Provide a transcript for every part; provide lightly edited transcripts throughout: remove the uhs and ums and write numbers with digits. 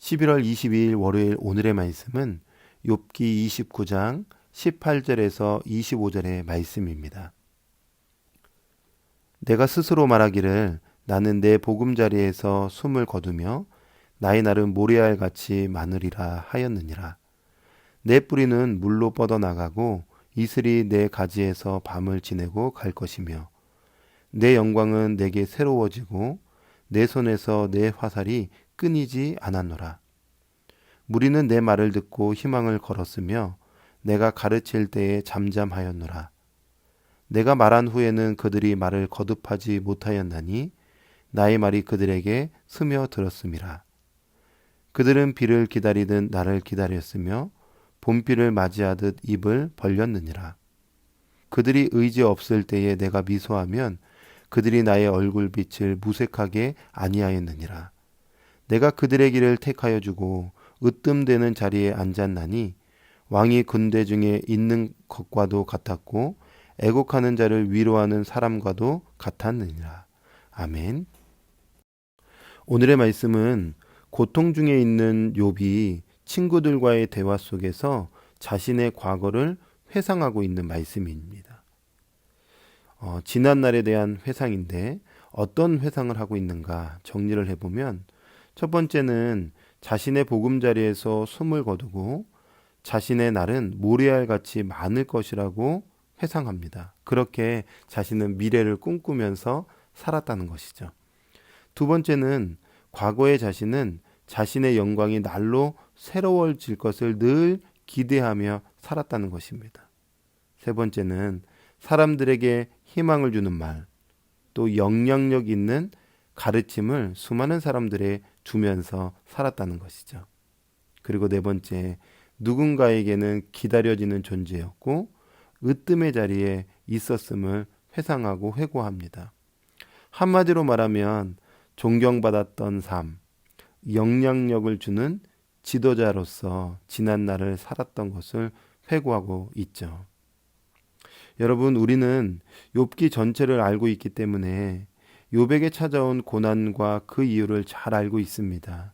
11월 22일 월요일 오늘의 말씀은 욥기 29장 18절에서 25절의 말씀입니다. 내가 스스로 말하기를 나는 내 보금자리에서 숨을 거두며 나의 날은 모래알 같이 많으리라 하였느니라. 내 뿌리는 물로 뻗어나가고 이슬이 내 가지에서 밤을 지내고 갈 것이며 내 영광은 내게 새로워지고 내 손에서 내 화살이 끊이지 않았노라. 무리는 내 말을 듣고 희망을 걸었으며 내가 가르칠 때에 잠잠하였노라. 내가 말한 후에는 그들이 말을 거듭하지 못하였나니 나의 말이 그들에게 스며들었음이라. 그들은 비를 기다리듯 나를 기다렸으며 봄비를 맞이하듯 입을 벌렸느니라. 그들이 의지 없을 때에 내가 미소하면 그들이 나의 얼굴빛을 무색하게 아니하였느니라. 내가 그들의 길을 택하여 주고 으뜸되는 자리에 앉았나니 왕이 군대 중에 있는 것과도 같았고 애곡하는 자를 위로하는 사람과도 같았느니라. 아멘. 오늘의 말씀은 고통 중에 있는 욥이 친구들과의 대화 속에서 자신의 과거를 회상하고 있는 말씀입니다. 지난 날에 대한 회상인데 어떤 회상을 하고 있는가 정리를 해보면 첫 번째는 자신의 보금자리에서 숨을 거두고 자신의 날은 모래알같이 많을 것이라고 회상합니다. 그렇게 자신은 미래를 꿈꾸면서 살았다는 것이죠. 두 번째는 과거의 자신은 자신의 영광이 날로 새로워질 것을 늘 기대하며 살았다는 것입니다. 세 번째는 사람들에게 희망을 주는 말, 또 영향력 있는 가르침을 수많은 사람들에 주면서 살았다는 것이죠. 그리고 네 번째, 누군가에게는 기다려지는 존재였고 으뜸의 자리에 있었음을 회상하고 회고합니다. 한마디로 말하면 존경받았던 삶, 영향력을 주는 지도자로서 지난 날을 살았던 것을 회고하고 있죠. 여러분, 우리는 욥기 전체를 알고 있기 때문에 욥에게 찾아온 고난과 그 이유를 잘 알고 있습니다.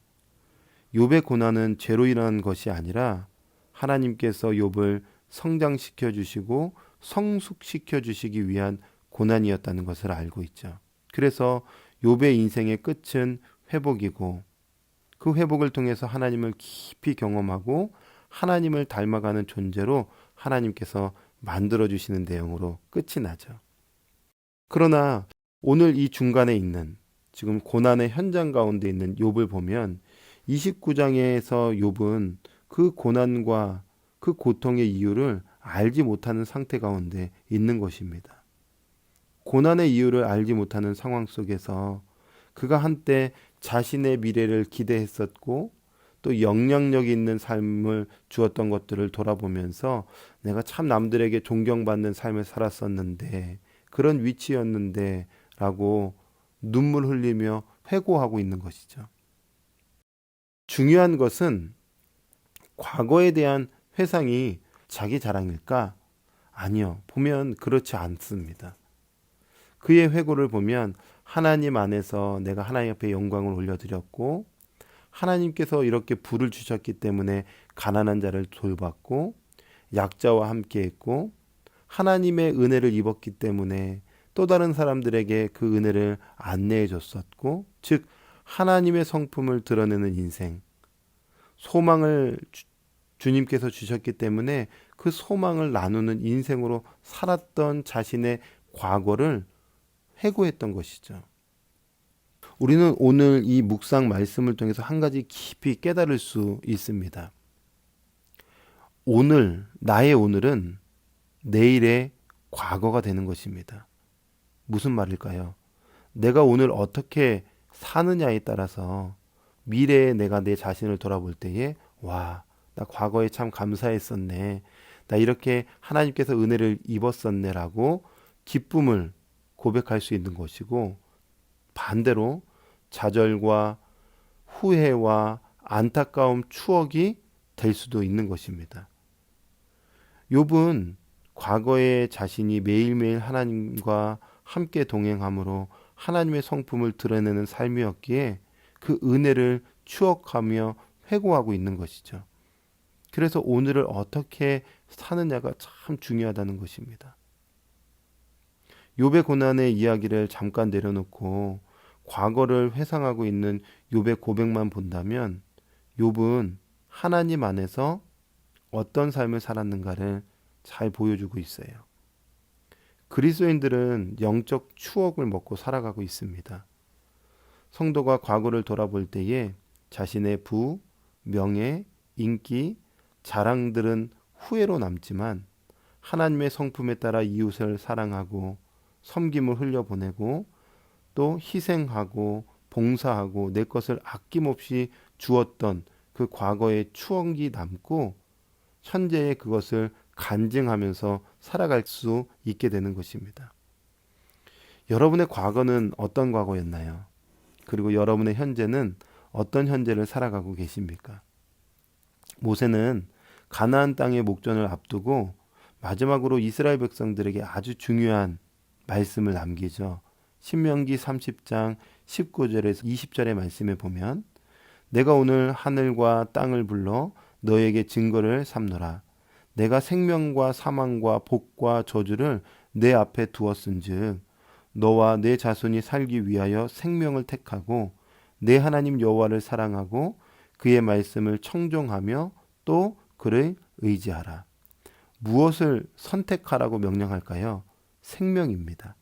욥의 고난은 죄로 일어난 것이 아니라 하나님께서 욥을 성장시켜 주시고 성숙시켜 주시기 위한 고난이었다는 것을 알고 있죠. 그래서 욥의 인생의 끝은 회복이고 그 회복을 통해서 하나님을 깊이 경험하고 하나님을 닮아가는 존재로 하나님께서 만들어 주시는 내용으로 끝이 나죠. 그러나 오늘 이 중간에 있는 지금 고난의 현장 가운데 있는 욥을 보면 29장에서 욥은 그 고난과 그 고통의 이유를 알지 못하는 상태 가운데 있는 것입니다. 고난의 이유를 알지 못하는 상황 속에서 그가 한때 자신의 미래를 기대했었고 또 영향력 있는 삶을 주었던 것들을 돌아보면서 내가 참 남들에게 존경받는 삶을 살았었는데 그런 위치였는데 라고 눈물 흘리며 회고하고 있는 것이죠. 중요한 것은 과거에 대한 회상이 자기 자랑일까? 아니요. 보면 그렇지 않습니다. 그의 회고를 보면 하나님 안에서 내가 하나님 앞에 영광을 올려드렸고 하나님께서 이렇게 부를 주셨기 때문에 가난한 자를 돌봤고 약자와 함께했고 하나님의 은혜를 입었기 때문에 또 다른 사람들에게 그 은혜를 안내해 줬었고 즉 하나님의 성품을 드러내는 인생 소망을 주님께서 주셨기 때문에 그 소망을 나누는 인생으로 살았던 자신의 과거를 회고했던 것이죠. 우리는 오늘 이 묵상 말씀을 통해서 한 가지 깊이 깨달을 수 있습니다. 오늘, 나의 오늘은 내일의 과거가 되는 것입니다. 무슨 말일까요? 내가 오늘 어떻게 사느냐에 따라서 미래에 내가 내 자신을 돌아볼 때에 와, 나 과거에 참 감사했었네. 나 이렇게 하나님께서 은혜를 입었었네라고 기쁨을 고백할 수 있는 것이고 반대로 좌절과 후회와 안타까움, 추억이 될 수도 있는 것입니다. 욥은 과거의 자신이 매일매일 하나님과 함께 동행함으로 하나님의 성품을 드러내는 삶이었기에 그 은혜를 추억하며 회고하고 있는 것이죠. 그래서 오늘을 어떻게 사느냐가 참 중요하다는 것입니다. 욥의 고난의 이야기를 잠깐 내려놓고 과거를 회상하고 있는 욥의 고백만 본다면 욥은 하나님 안에서 어떤 삶을 살았는가를 잘 보여주고 있어요. 그리스도인들은 영적 추억을 먹고 살아가고 있습니다. 성도가 과거를 돌아볼 때에 자신의 부, 명예, 인기, 자랑들은 후회로 남지만 하나님의 성품에 따라 이웃을 사랑하고 섬김을 흘려보내고 또 희생하고 봉사하고 내 것을 아낌없이 주었던 그 과거의 추억이 남고 현재의 그것을 간증하면서 살아갈 수 있게 되는 것입니다. 여러분의 과거는 어떤 과거였나요? 그리고 여러분의 현재는 어떤 현재를 살아가고 계십니까? 모세는 가나안 땅의 목전을 앞두고 마지막으로 이스라엘 백성들에게 아주 중요한 말씀을 남기죠. 신명기 30장 19절에서 20절의 말씀에 보면 내가 오늘 하늘과 땅을 불러 너에게 증거를 삼노라. 내가 생명과 사망과 복과 저주를 내 앞에 두었은즉 너와 내 자손이 살기 위하여 생명을 택하고 내 하나님 여호와를 사랑하고 그의 말씀을 청종하며 또 그를 의지하라. 무엇을 선택하라고 명령할까요? 생명입니다.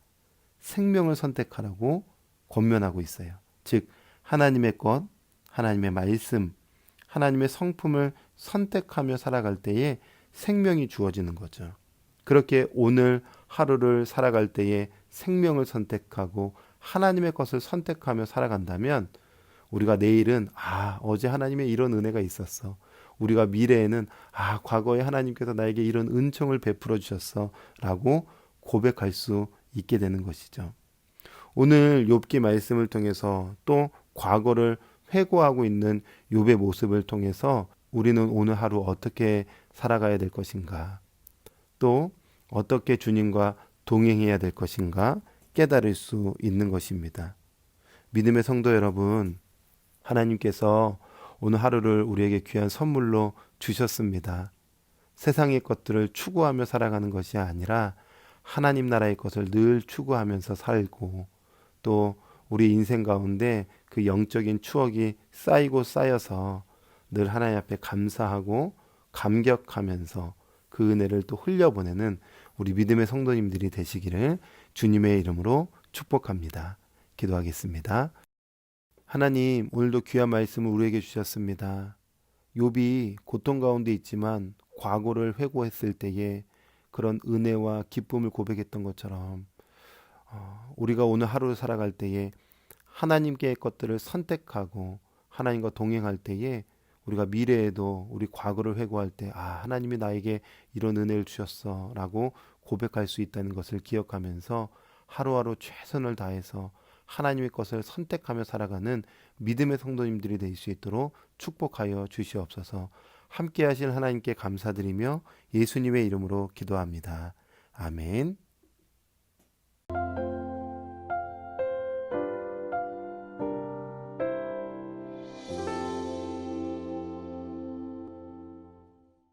생명을 선택하라고 권면하고 있어요. 즉 하나님의 것, 하나님의 말씀, 하나님의 성품을 선택하며 살아갈 때에 생명이 주어지는 거죠. 그렇게 오늘 하루를 살아갈 때에 생명을 선택하고 하나님의 것을 선택하며 살아간다면 우리가 내일은 어제 하나님의 이런 은혜가 있었어. 우리가 미래에는 과거에 하나님께서 나에게 이런 은총을 베풀어 주셨어 라고 고백할 수 있게 되는 것이죠. 오늘 욥기 말씀을 통해서 또 과거를 회고하고 있는 욥의 모습을 통해서 우리는 오늘 하루 어떻게 살아가야 될 것인가, 또 어떻게 주님과 동행해야 될 것인가 깨달을 수 있는 것입니다. 믿음의 성도 여러분, 하나님께서 오늘 하루를 우리에게 귀한 선물로 주셨습니다. 세상의 것들을 추구하며 살아가는 것이 아니라 하나님 나라의 것을 늘 추구하면서 살고 또 우리 인생 가운데 그 영적인 추억이 쌓이고 쌓여서 늘 하나님 앞에 감사하고 감격하면서 그 은혜를 또 흘려보내는 우리 믿음의 성도님들이 되시기를 주님의 이름으로 축복합니다. 기도하겠습니다. 하나님, 오늘도 귀한 말씀을 우리에게 주셨습니다. 욥이 고통 가운데 있지만 과거를 회고했을 때에 그런 은혜와 기쁨을 고백했던 것처럼 우리가 오늘 하루를 살아갈 때에 하나님께의 것들을 선택하고 하나님과 동행할 때에 우리가 미래에도 우리 과거를 회고할 때 하나님이 나에게 이런 은혜를 주셨어 라고 고백할 수 있다는 것을 기억하면서 하루하루 최선을 다해서 하나님의 것을 선택하며 살아가는 믿음의 성도님들이 될 수 있도록 축복하여 주시옵소서. 함께 하실 하나님께 감사드리며 예수님의 이름으로 기도합니다. 아멘.